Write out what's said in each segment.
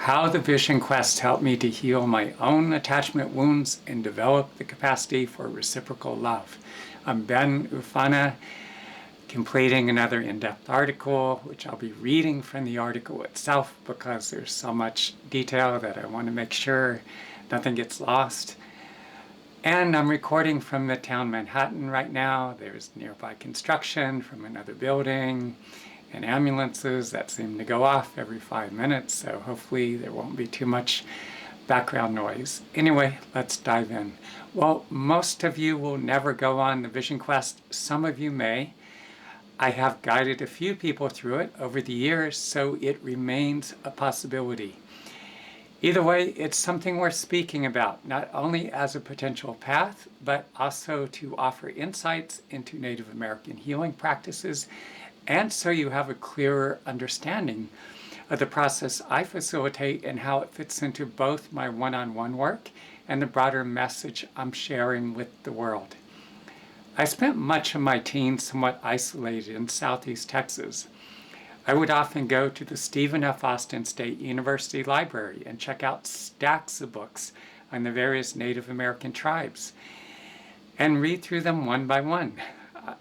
How the Vision Quest helped me to heal my own attachment wounds and develop the capacity for reciprocal love. I'm Ben Ufana, completing another in-depth article, which I'll be reading from the article itself because there's so much detail that I want to make sure nothing gets lost. And I'm recording from Midtown Manhattan right now. There's nearby construction from another building and ambulances that seem to go off every 5 minutes, so hopefully there won't be too much background noise. Anyway, let's dive in. Well, most of you will never go on the Vision Quest. Some of you may. I have guided a few people through it over the years, so it remains a possibility. Either way, it's something worth speaking about, not only as a potential path, but also to offer insights into Native American healing practices, and so you have a clearer understanding of the process I facilitate and how it fits into both my one-on-one work and the broader message I'm sharing with the world. I spent much of my teens somewhat isolated in Southeast Texas. I would often go to the Stephen F. Austin State University Library and check out stacks of books on the various Native American tribes and read through them one by one.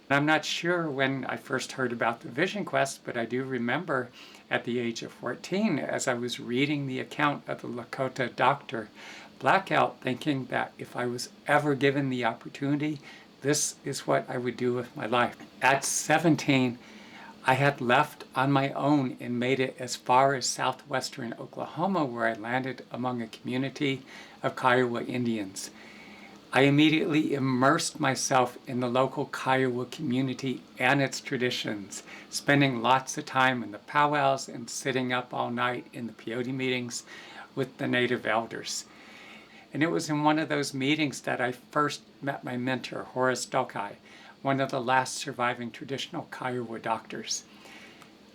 I'm not sure when I first heard about the Vision Quest, but I do remember at the age of 14, as I was reading the account of the Lakota doctor Blackout, thinking that if I was ever given the opportunity, this is what I would do with my life. At 17, I had left on my own and made it as far as southwestern Oklahoma, where I landed among a community of Kiowa Indians. I immediately immersed myself in the local Kiowa community and its traditions, spending lots of time in the powwows and sitting up all night in the peyote meetings with the native elders. And it was in one of those meetings that I first met my mentor, Horace Daukei, one of the last surviving traditional Kiowa doctors.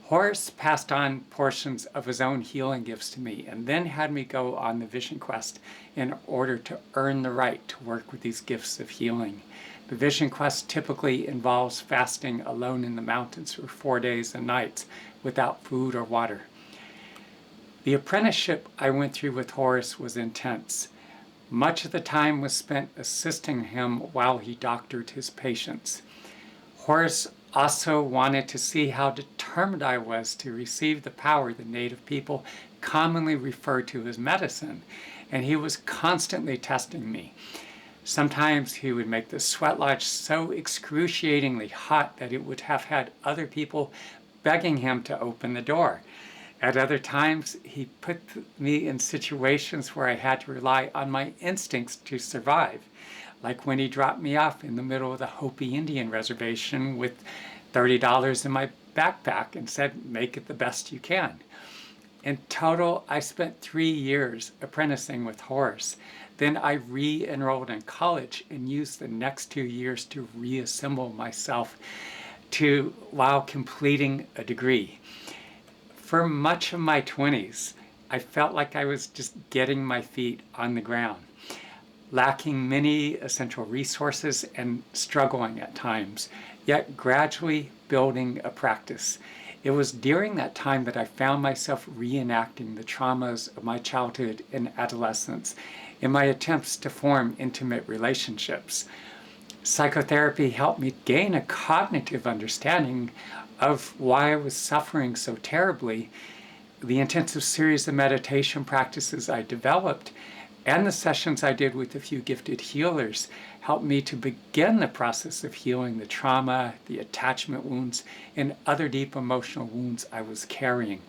Horace passed on portions of his own healing gifts to me and then had me go on the Vision Quest in order to earn the right to work with these gifts of healing. The Vision Quest typically involves fasting alone in the mountains for 4 days and nights without food or water. The apprenticeship I went through with Horace was intense. Much of the time was spent assisting him while he doctored his patients. Horace also wanted to see how determined I was to receive the power the Native people commonly refer to as medicine, and he was constantly testing me. Sometimes he would make the sweat lodge so excruciatingly hot that it would have had other people begging him to open the door. At other times, he put me in situations where I had to rely on my instincts to survive, like when he dropped me off in the middle of the Hopi Indian Reservation with $30 in my backpack and said, "Make it the best you can." In total, I spent 3 years apprenticing with Horace. Then I re-enrolled in college and used the next 2 years to reassemble myself while completing a degree. For much of my 20s, I felt like I was just getting my feet on the ground, lacking many essential resources and struggling at times, yet gradually building a practice. It was during that time that I found myself reenacting the traumas of my childhood and adolescence in my attempts to form intimate relationships. Psychotherapy helped me gain a cognitive understanding of why I was suffering so terribly. The intensive series of meditation practices I developed and the sessions I did with a few gifted healers helped me to begin the process of healing the trauma, the attachment wounds, and other deep emotional wounds I was carrying.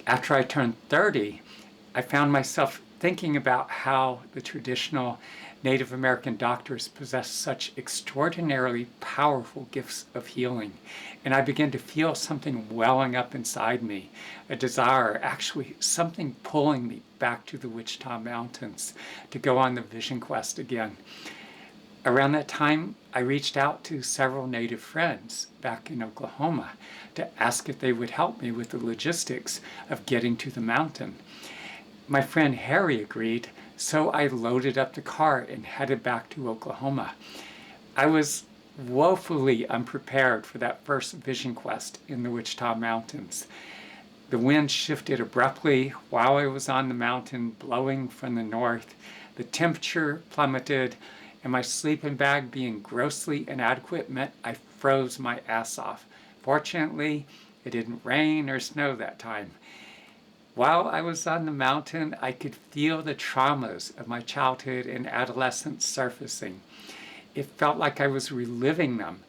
After I turned 30, I found myself thinking about how the traditional Native American doctors possess such extraordinarily powerful gifts of healing. And I began to feel something welling up inside me, a desire, actually something pulling me back to the Wichita Mountains to go on the Vision Quest again. Around that time, I reached out to several Native friends back in Oklahoma to ask if they would help me with the logistics of getting to the mountain. My friend Harry agreed, so I loaded up the car and headed back to Oklahoma. I was woefully unprepared for that first Vision Quest in the Wichita Mountains. The wind shifted abruptly while I was on the mountain, blowing from the north. The temperature plummeted, and my sleeping bag being grossly inadequate meant I froze my ass off. Fortunately, it didn't rain or snow that time. While I was on the mountain, I could feel the traumas of my childhood and adolescence surfacing. It felt like I was reliving them.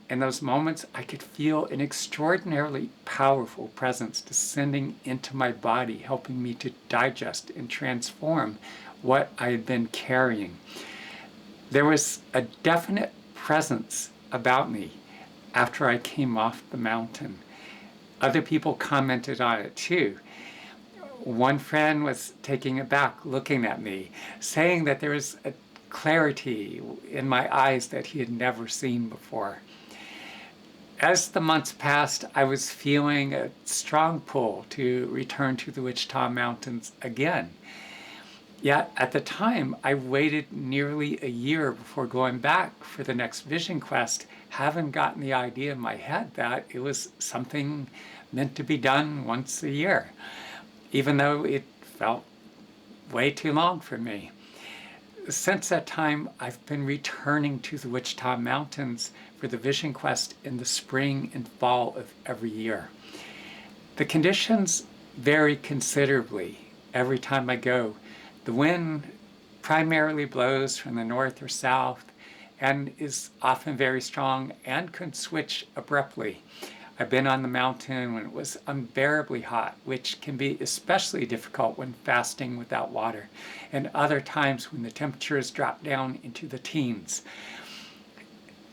In those moments, I could feel an extraordinarily powerful presence descending into my body, helping me to digest and transform what I had been carrying. There was a definite presence about me after I came off the mountain. Other people commented on it too. One friend was taken aback looking at me, saying that there was a clarity in my eyes that he had never seen before. As the months passed, I was feeling a strong pull to return to the Wichita Mountains again. Yet at the time, I waited nearly a year before going back for the next vision quest, having gotten the idea in my head that it was something meant to be done once a year, even though it felt way too long for me. Since that time, I've been returning to the Wichita Mountains for the vision quest in the spring and fall of every year. The conditions vary considerably every time I go. The wind primarily blows from the north or south and is often very strong and can switch abruptly. I've been on the mountain when it was unbearably hot, which can be especially difficult when fasting without water, and other times when the temperatures drop down into the teens.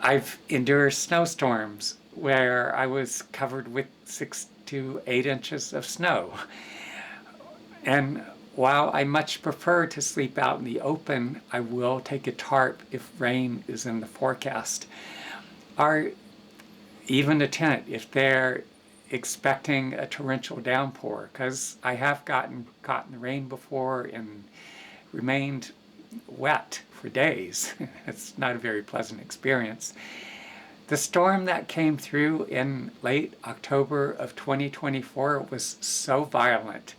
I've endured snowstorms where I was covered with 6 to 8 inches of snow. And while I much prefer to sleep out in the open, I will take a tarp if rain is in the forecast. Or even a tent if they're expecting a torrential downpour, because I have gotten caught in the rain before and remained wet for days. It's not a very pleasant experience. The storm that came through in late October of 2024 was so violent.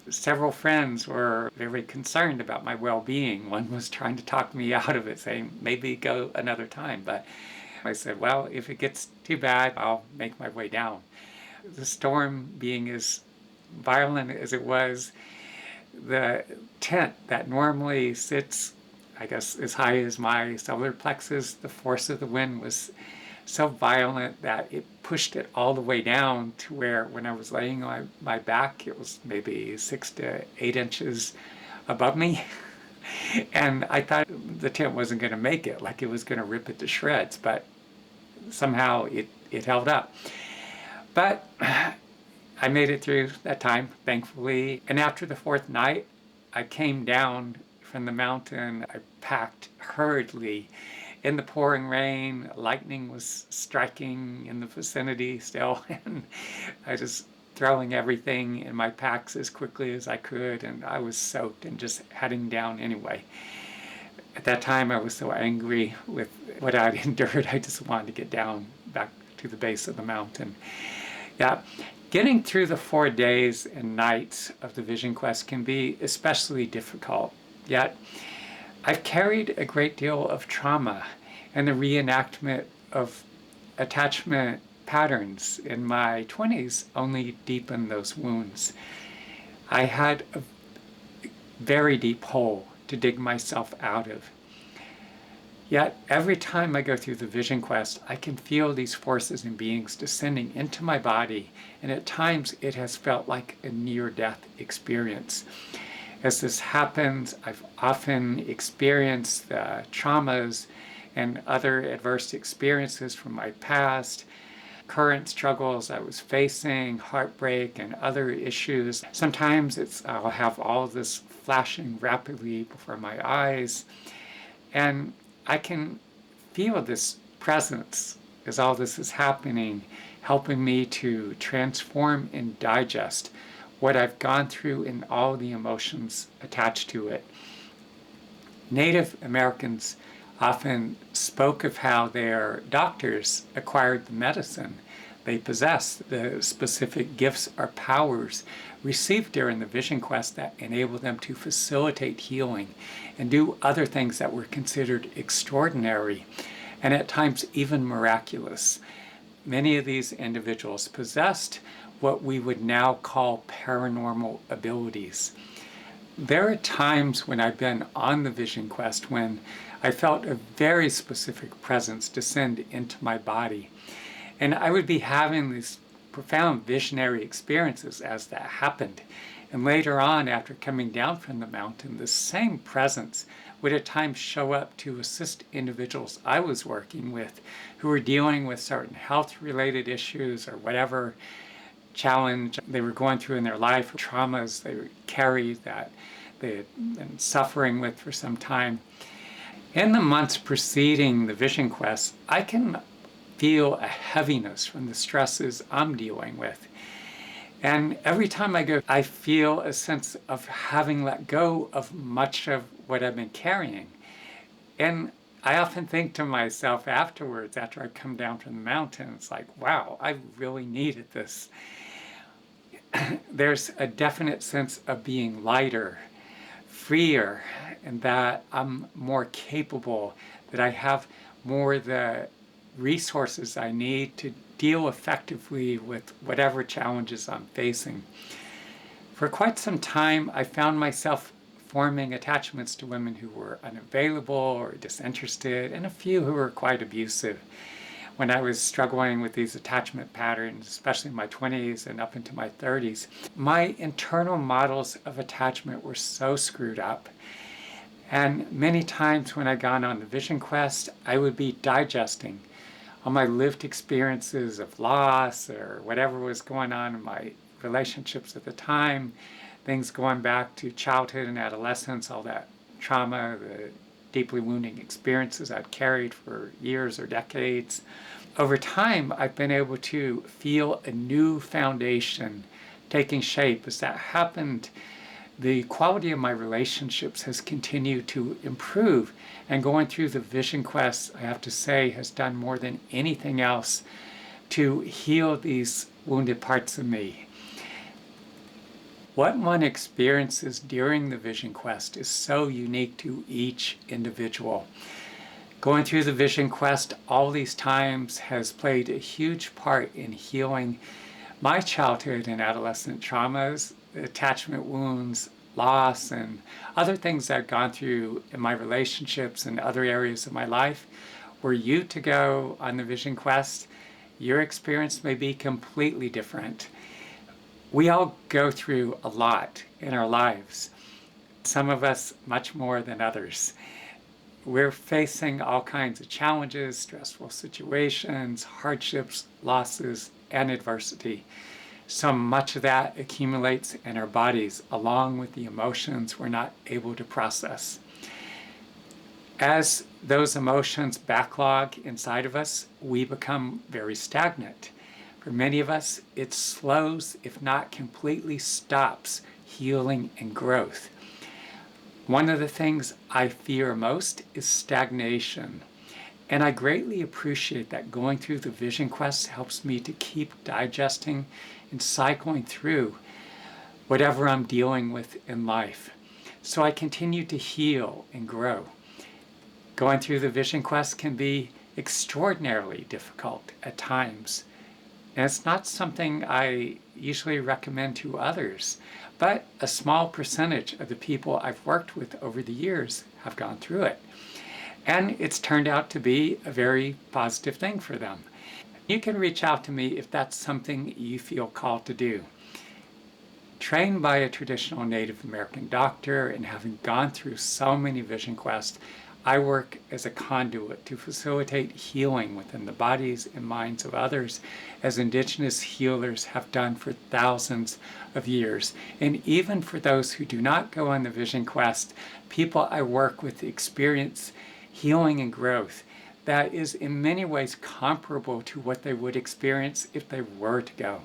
Several friends were very concerned about my well-being. One was trying to talk me out of it, saying maybe go another time, but I said, well, if it gets too bad, I'll make my way down. The storm being as violent as it was, the tent that normally sits, I guess, as high as my solar plexus, the force of the wind was so violent that it pushed it all the way down to where when I was laying on my back, it was maybe 6 to 8 inches above me. And I thought the tent wasn't going to make it, like it was going to rip it to shreds, but somehow it held up. But I made it through that time, thankfully. And after the 4th night, I came down from the mountain. I packed hurriedly in the pouring rain. Lightning was striking in the vicinity still, and I was throwing everything in my packs as quickly as I could, and I was soaked and just heading down anyway. At that time, I was so angry with what I'd endured, I just wanted to get down back to the base of the mountain. Yeah, getting through the 4 days and nights of the vision quest can be especially difficult. Yet, I've carried a great deal of trauma, and the reenactment of attachment patterns in my 20s only deepened those wounds. I had a very deep hole to dig myself out of. Yet every time I go through the vision quest, I can feel these forces and beings descending into my body, and at times it has felt like a near-death experience. As this happens, I've often experienced the traumas and other adverse experiences from my past, current struggles I was facing, heartbreak, and other issues. Sometimes I'll have all of this flashing rapidly before my eyes, and I can feel this presence as all this is happening, helping me to transform and digest what I've gone through and all the emotions attached to it. Native Americans often spoke of how their doctors acquired the medicine they possess, the specific gifts or powers received during the vision quest that enable them to facilitate healing and do other things that were considered extraordinary and at times even miraculous. Many of these individuals possessed what we would now call paranormal abilities. There are times when I've been on the vision quest when I felt a very specific presence descend into my body. And I would be having these profound visionary experiences as that happened. And later on, after coming down from the mountain, the same presence would at times show up to assist individuals I was working with who were dealing with certain health-related issues or whatever challenge they were going through in their life, traumas they carried that they had been suffering with for some time. In the months preceding the vision quest, I can feel a heaviness from the stresses I'm dealing with. And every time I go, I feel a sense of having let go of much of what I've been carrying. And I often think to myself afterwards, after I come down from the mountain, it's like, wow, I really needed this. There's a definite sense of being lighter, freer, and that I'm more capable, that I have more the resources I need to deal effectively with whatever challenges I'm facing. For quite some time, I found myself forming attachments to women who were unavailable or disinterested, and a few who were quite abusive. When I was struggling with these attachment patterns, especially in my 20s and up into my 30s, my internal models of attachment were so screwed up. And many times when I got on the vision quest, I would be digesting all my lived experiences of loss or whatever was going on in my relationships at the time, things going back to childhood and adolescence, all that trauma, the deeply wounding experiences I'd carried for years or decades. Over time, I've been able to feel a new foundation taking shape. As that happened, the quality of my relationships has continued to improve. And going through the vision quest, I have to say, has done more than anything else to heal these wounded parts of me. What one experiences during the vision quest is so unique to each individual. Going through the vision quest all these times has played a huge part in healing my childhood and adolescent traumas, attachment wounds, loss, and other things I've gone through in my relationships and other areas of my life. Were you to go on the vision quest, your experience may be completely different. We all go through a lot in our lives, some of us much more than others. We're facing all kinds of challenges, stressful situations, hardships, losses, and adversity. So much of that accumulates in our bodies along with the emotions we're not able to process. As those emotions backlog inside of us, we become very stagnant. For many of us, it slows, if not completely stops, healing and growth. One of the things I fear most is stagnation. And I greatly appreciate that going through the vision quest helps me to keep digesting and cycling through whatever I'm dealing with in life. So I continue to heal and grow. Going through the vision quest can be extraordinarily difficult at times. And it's not something I usually recommend to others, but a small percentage of the people I've worked with over the years have gone through it. And it's turned out to be a very positive thing for them. You can reach out to me if that's something you feel called to do. Trained by a traditional Native American doctor and having gone through so many vision quests, I work as a conduit to facilitate healing within the bodies and minds of others, as Indigenous healers have done for thousands of years. And even for those who do not go on the vision quest, people I work with experience healing and growth that is in many ways comparable to what they would experience if they were to go.